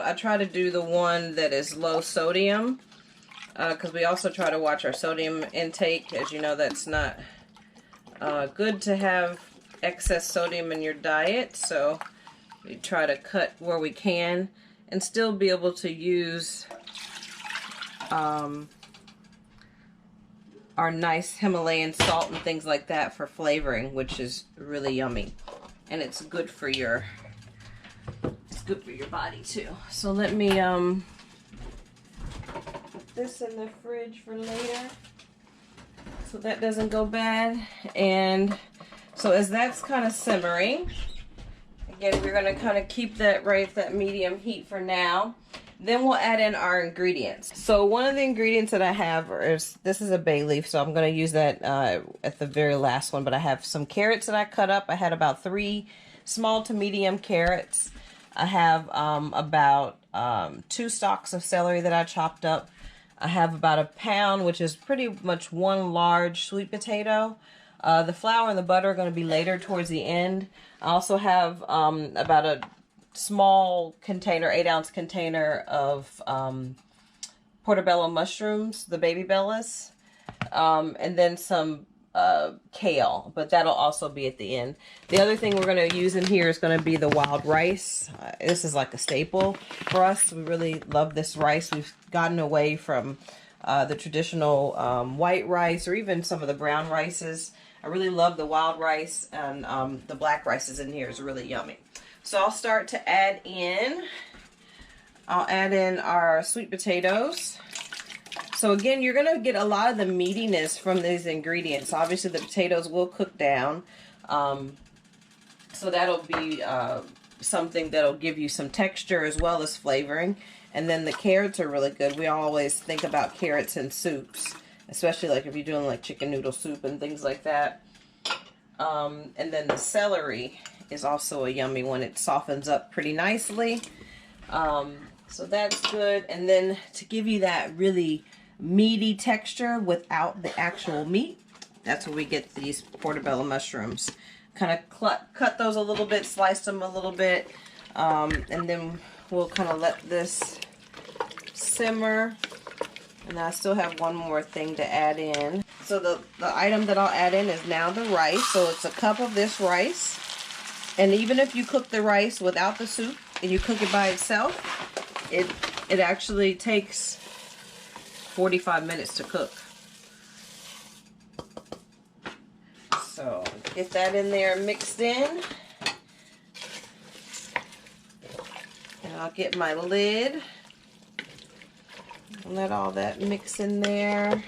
I try to do the one that is low sodium, because we also try to watch our sodium intake. As you know, that's not good to have excess sodium in your diet, so we try to cut where we can and still be able to use our nice Himalayan salt and things like that for flavoring, which is really yummy, and it's good for your body too. So let me put this in the fridge for later so that doesn't go bad. And so as that's kind of simmering, again, we're going to kind of keep that right at that medium heat for now. Then we'll add in our ingredients. So one of the ingredients that I have is, this is a bay leaf, so I'm going to use that at the very last one. But I have some carrots that I cut up. I had about 3 small to medium carrots. I have about 2 stalks of celery that I chopped up. I have about 1 pound, which is pretty much 1 large sweet potato. The flour and the butter are going to be later towards the end. I also have about a small container, 8-ounce container of portobello mushrooms, the baby bellas, and then some kale, but that'll also be at the end. The other thing we're going to use in here is going to be the wild rice. This is like a staple for us. We really love this rice. We've gotten away from the traditional white rice or even some of the brown rices. I really love the wild rice, and the black rices in here is really yummy. So I'll start to add in, I'll add in our sweet potatoes. So again, you're going to get a lot of the meatiness from these ingredients. Obviously the potatoes will cook down. So that'll be something that'll give you some texture as well as flavoring. And then the carrots are really good. We always think about carrots in soups, especially like if you're doing like chicken noodle soup and things like that. And then the celery is also a yummy one. It softens up pretty nicely. So that's good. And then to give you that really meaty texture without the actual meat, that's where we get these portobello mushrooms. Kind of cut those a little bit, slice them a little bit, and then we'll kind of let this simmer. And I still have one more thing to add in. So the item that I'll add in is now the rice. So it's a cup of this rice. And even if you cook the rice without the soup and you cook it by itself, it actually takes 45 minutes to cook. So get that in there mixed in. And I'll get my lid and let all that mix in there.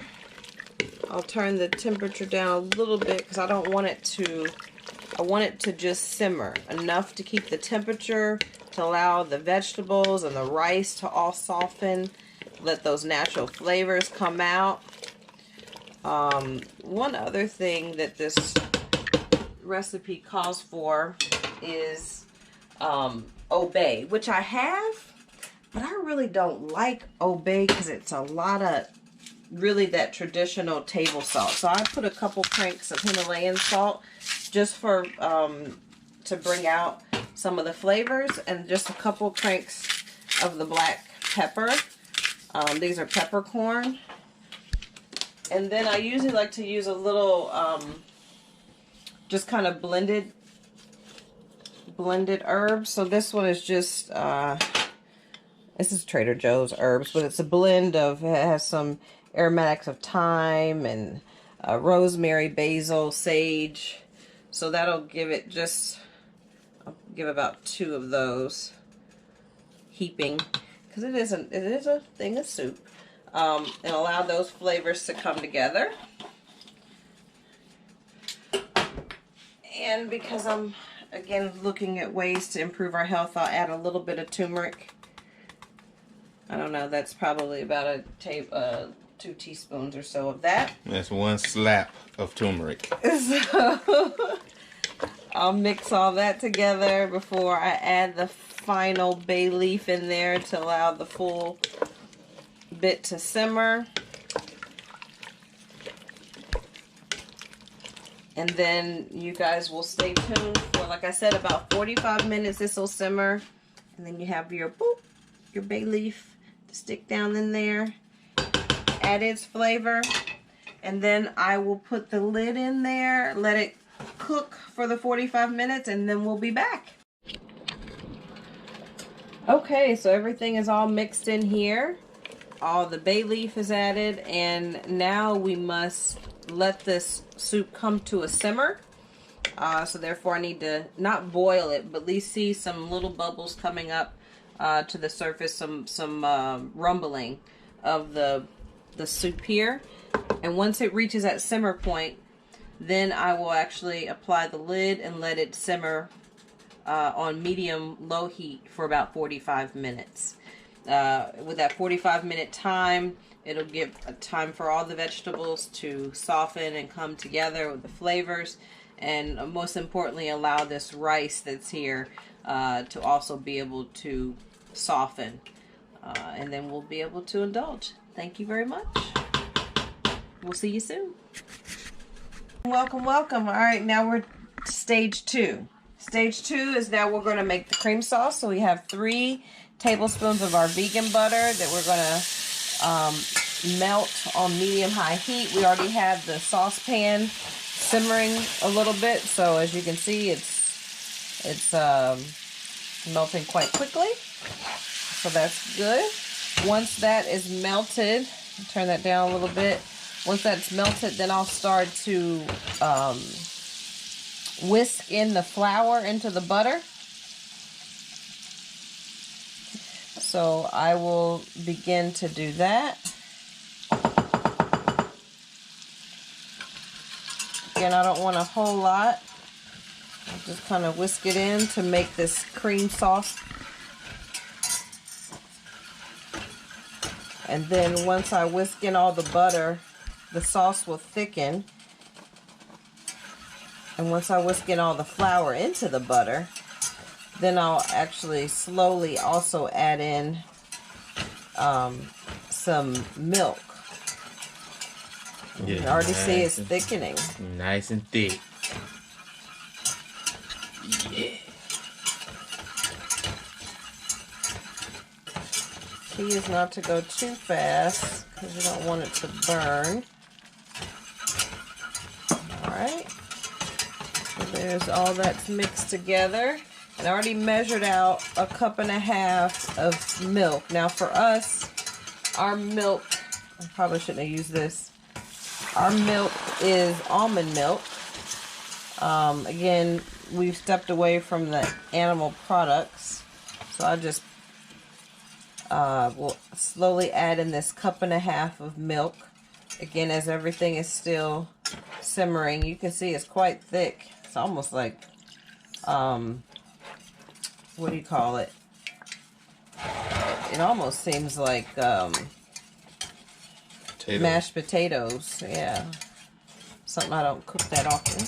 I'll turn the temperature down a little bit because I don't want it to, I want it to just simmer enough to keep the temperature, to allow the vegetables and the rice to all soften, let those natural flavors come out. One other thing that this recipe calls for is obey, which I have, but I really don't like obey because it's a lot of really that traditional table salt. So I put a couple cranks of Himalayan salt just for to bring out some of the flavors, and just a couple cranks of the black pepper. These are peppercorn. And then I usually like to use a little just kind of blended herbs. So this one is just this is Trader Joe's herbs, but it's a blend of, it has some aromatics of thyme and rosemary, basil, sage. So that'll give it just, I'll give about 2 of those heaping, because it is a thing of soup, and allow those flavors to come together. And because I'm again looking at ways to improve our health, I'll add a little bit of turmeric. I don't know, that's probably about 2 teaspoons or so of that. That's 1 slap of turmeric. So I'll mix all that together before I add the final bay leaf in there to allow the full bit to simmer. And then you guys will stay tuned for, like I said, about 45 minutes this will simmer. And then you have your boop, your bay leaf to stick down in there. Add its flavor. And then I will put the lid in there, let it cook for the 45 minutes, and then we'll be back. Okay, so everything is all mixed in here. All the bay leaf is added, and now we must let this soup come to a simmer. So therefore I need to not boil it, but at least see some little bubbles coming up to the surface, some rumbling of the soup here. And once it reaches that simmer point, then I will actually apply the lid and let it simmer on medium-low heat for about 45 minutes. With that 45-minute time, it'll give a time for all the vegetables to soften and come together with the flavors, and most importantly, allow this rice that's here to also be able to soften. And then we'll be able to indulge. Thank you very much. We'll see you soon. Welcome, welcome. All right, now we're stage 2. Stage 2 is now we're going to make the cream sauce. So we have 3 tablespoons of our vegan butter that we're going to melt on medium-high heat. We already have the saucepan simmering a little bit, so as you can see, it's melting quite quickly. So that's good. Once that is melted, turn that down a little bit. Once that's melted, then I'll start to whisk in the flour into the butter. So I will begin to do that. Again, I don't want a whole lot. I'll just kind of whisk it in to make this cream sauce. And then once I whisk in all the butter, the sauce will thicken. And once I whisk in all the flour into the butter, then I'll actually slowly also add in some milk. You can already see it's thickening. Nice and thick. Yeah. Key is not to go too fast because you don't want it to burn. Alright. So there's all that's mixed together. And I already measured out 1.5 cups of milk. Now for us, our milk, I probably shouldn't have used this. Our milk is almond milk. Again, we've stepped away from the animal products. So I just will slowly add in this 1.5 cups of milk. Again, as everything is still simmering, you can see it's quite thick. It's almost like, what do you call it? It almost seems like mashed potatoes. Yeah. Something I don't cook that often.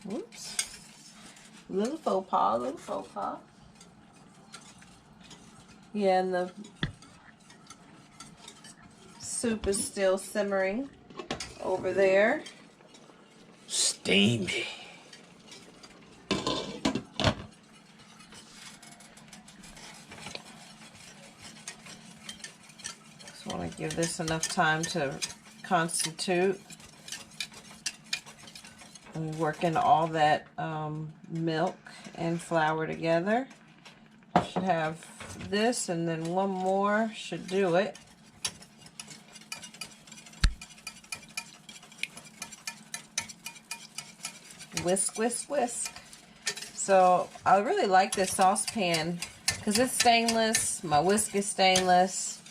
Whoops. Little faux pas, little faux pas. Yeah, and the soup is still simmering over there. Steamy. Just want to give this enough time to constitute. And working all that milk and flour together. Should have this and then one more should do it. Whisk, whisk, whisk. So I really like this saucepan because it's stainless. My whisk is stainless.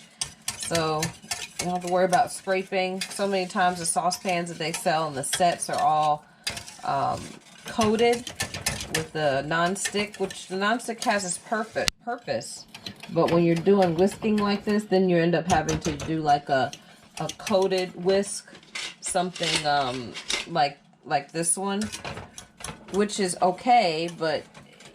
So you don't have to worry about scraping. So many times the saucepans that they sell in the sets are all coated with the non-stick, which the non-stick has its perfect purpose. But when you're doing whisking like this, then you end up having to do like a coated whisk, something like this one, which is okay, but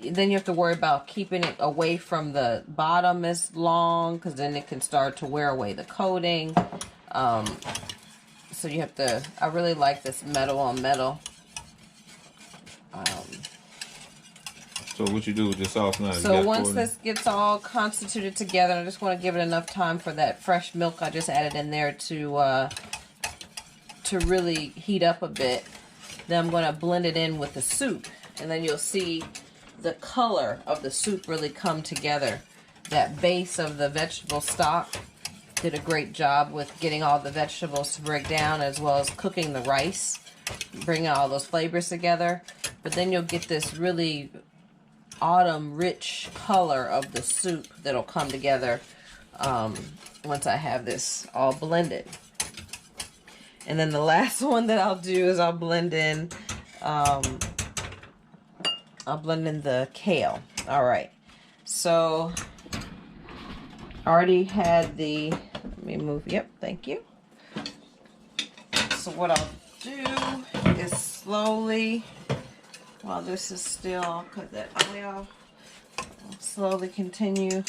then you have to worry about keeping it away from the bottom as long, because then it can start to wear away the coating. So you have to, I really like this metal on metal. So what you do with the sauce now? So once this gets all constituted together, I just want to give it enough time for that fresh milk I just added in there to really heat up a bit. Then I'm going to blend it in with the soup, and then you'll see the color of the soup really come together. That base of the vegetable stock did a great job with getting all the vegetables to break down, as well as cooking the rice, bringing all those flavors together. But then you'll get this really autumn rich color of the soup that'll come together once I have this all blended. And then the last one that I'll do is I'll blend in the kale. All right, so I already had the, let me move, yep, thank you. So what I'll do is slowly, while this is still, I'll cut that oil, I'll slowly continue.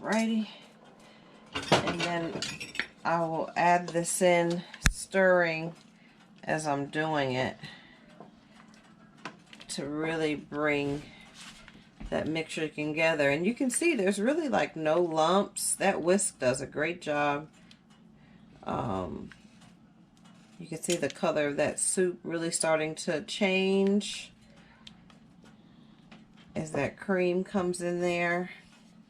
Alrighty, and then I will add this in, stirring as I'm doing it, to really bring that mixture together. And you can see there's really like no lumps. That whisk does a great job. You can see the color of that soup really starting to change as that cream comes in there.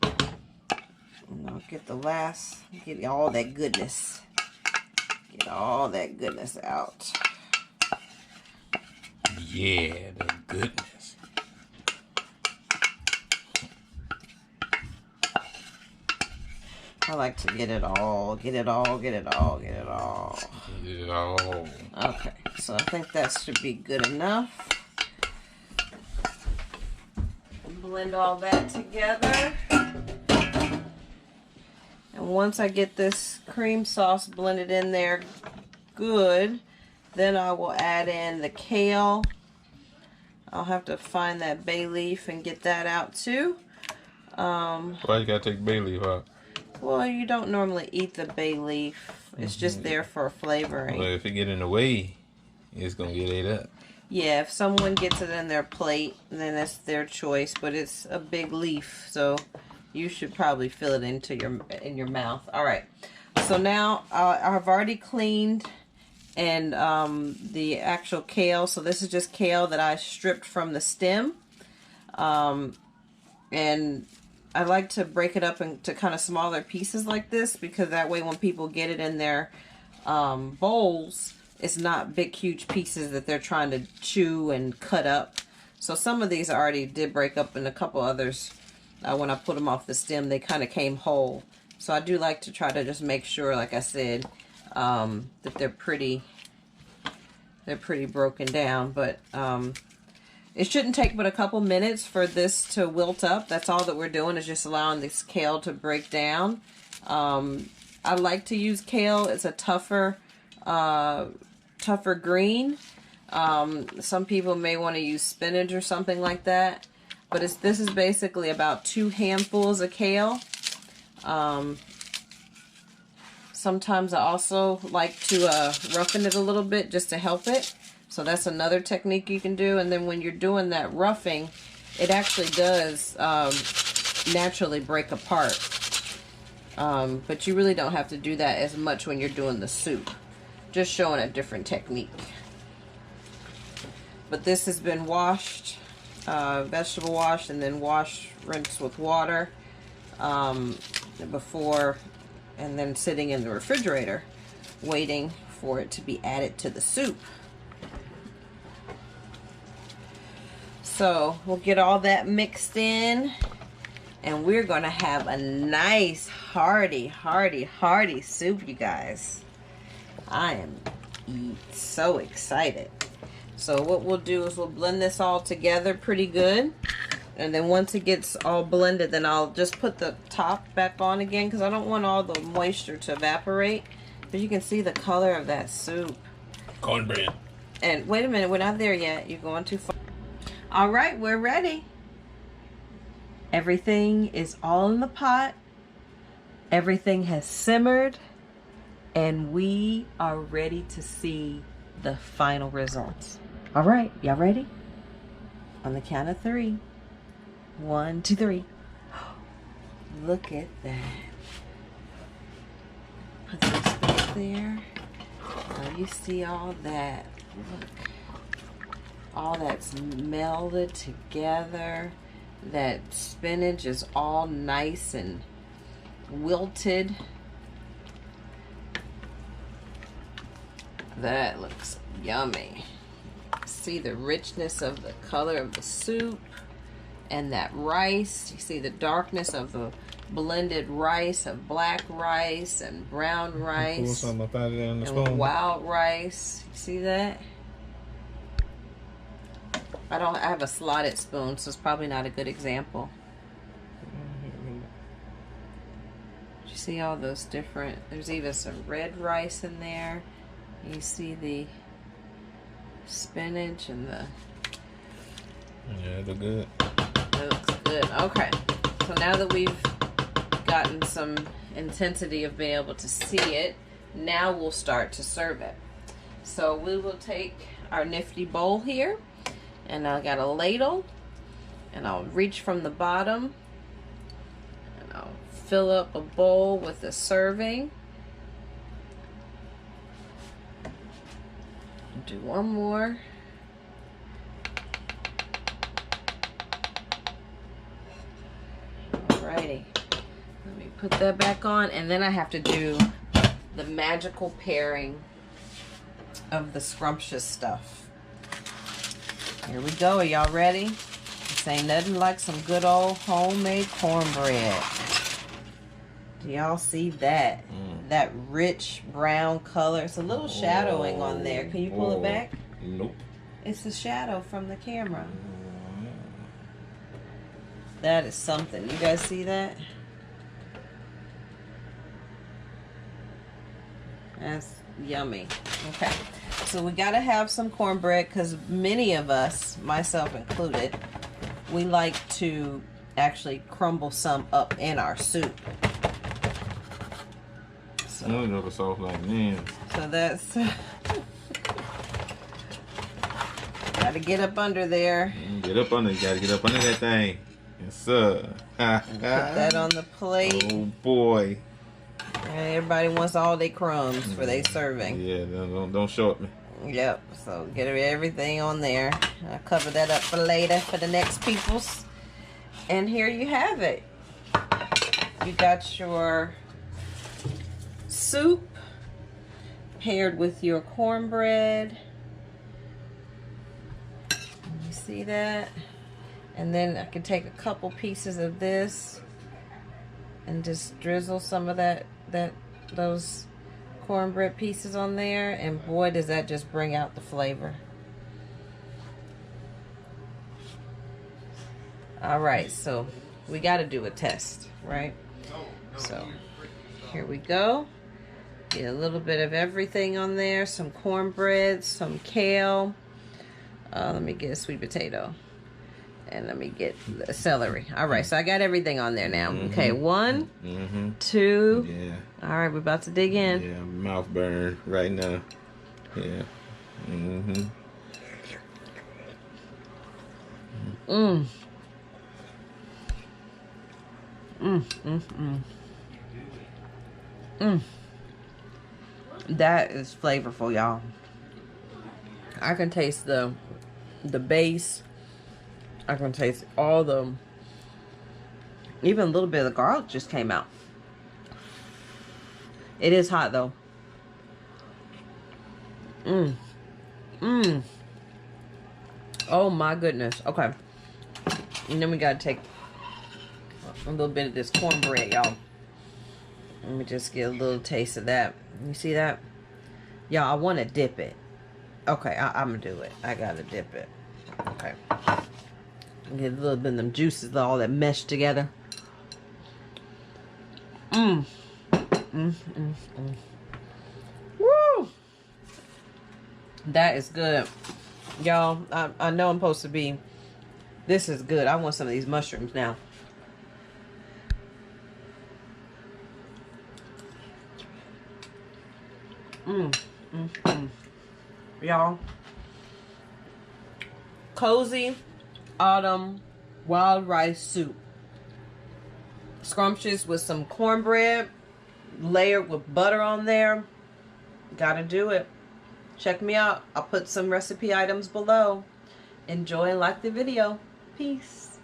And I'll get the last, get all that goodness. Get all that goodness out. Yeah, the goodness. I like to get it all, get it all, get it all, get it all. Get it all. Okay, so I think that should be good enough. Blend all that together. And once I get this cream sauce blended in there good, then I will add in the kale. I'll have to find that bay leaf and get that out too. Why you gotta take bay leaf out? Well, you don't normally eat the bay leaf. It's just there for flavoring. Well, if it get in the way, it's gonna get ate up. Yeah, if someone gets it in their plate, then that's their choice. But it's a big leaf, so you should probably fill it into your mouth. All right. So now I've already cleaned and the actual kale. So this is just kale that I stripped from the stem, and I like to break it up into kind of smaller pieces like this, because that way when people get it in their bowls, it's not big huge pieces that they're trying to chew and cut up. So some of these I already did break up, and a couple others when I put them off the stem, they kind of came whole. So I do like to try to just make sure, like I said, that they're pretty broken down. But it shouldn't take but a couple minutes for this to wilt up. That's all that we're doing, is just allowing this kale to break down. I like to use kale. It's a tougher green. Some people may want to use spinach or something like that. But this is basically about 2 handfuls of kale. Sometimes I also like to roughen it a little bit just to help it. So that's another technique you can do. And then when you're doing that roughing, it actually does naturally break apart. But you really don't have to do that as much when you're doing the soup. Just showing a different technique. But this has been washed, vegetable washed, and then rinsed with water before, and then sitting in the refrigerator waiting for it to be added to the soup. So we'll get all that mixed in, and we're gonna have a nice hearty soup, you guys. I am so excited. So what we'll do is we'll blend this all together pretty good, and then once it gets all blended, then I'll just put the top back on again, because I don't want all the moisture to evaporate. But you can see the color of that soup. Cornbread. And wait a minute, we're not there yet. You're going too far. All right, we're ready. Everything is all in the pot. Everything has simmered. and we are ready to see the final results. All right, y'all ready? On the count of 3. 1, 2, 3. Look at that. Put this back there. Oh, you see all that. Look. All that's melded together. That spinach is all nice and wilted. That looks yummy. See the richness of the color of the soup and that rice. You see the darkness of the blended rice, of black rice and brown rice. Pull some up out of there in the and spoon. wild rice. You see that? I have a slotted spoon, so it's probably not a good example. You see all those different, there's even some red rice in there. You see the spinach and the... Yeah, they look good. That looks good. Okay. So now that we've gotten some intensity of being able to see it, now we'll start to serve it. So we will take our nifty bowl here, and I got a ladle, and I'll reach from the bottom, and I'll fill up a bowl with a serving. Do one more. Alrighty. Let me put that back on, and then I have to do the magical pairing of the scrumptious stuff. Here we go. Are y'all ready? This ain't nothing like some good old homemade cornbread. Do y'all see that? That rich brown color. It's a little shadowing on there. Can you pull it back? Nope. It's a shadow from the camera. That is something. You guys see that? That's yummy. Okay. So we got to have some cornbread because many of us, myself included, we like to actually crumble some up in our soup. I don't know if it's soft like man. So that's... Gotta get up under there. Get up under, you gotta get up under that thing. Yes, sir. Put that on the plate. Oh boy. And everybody wants all their crumbs for their serving. Yeah, don't short me. Yep, so get everything on there. I'll cover that up for later for the next peoples. And here you have it. You got your soup paired with your cornbread. You see that? And then I can take a couple pieces of this and just drizzle some of those cornbread pieces on there, and boy does that just bring out the flavor. All right, so we got to do a test, right? So here we go. Get a little bit of everything on there. Some cornbread, some kale. Let me get a sweet potato. And let me get the celery. All right, so I got everything on there now. Okay, 1, 2. Yeah. All right, we're about to dig in. Yeah, mouth burn right now. Yeah. That is flavorful, y'all. I can taste the base. I can taste all even a little bit of the garlic just came out. It is hot though. Oh my goodness. Okay. And then we gotta take a little bit of this cornbread, y'all. Let me just get a little taste of that. You see that? Y'all, I want to dip it. Okay, I'm gonna do it. I gotta dip it. Okay. Get a little bit of them juices, all that meshed together. Woo! That is good. Y'all, I know I'm supposed to be... This is good. I want some of these mushrooms now. Y'all. Cozy autumn wild rice soup. Scrumptious with some cornbread layered with butter on there. Gotta do it. Check me out. I'll put some recipe items below. Enjoy and like the video. Peace.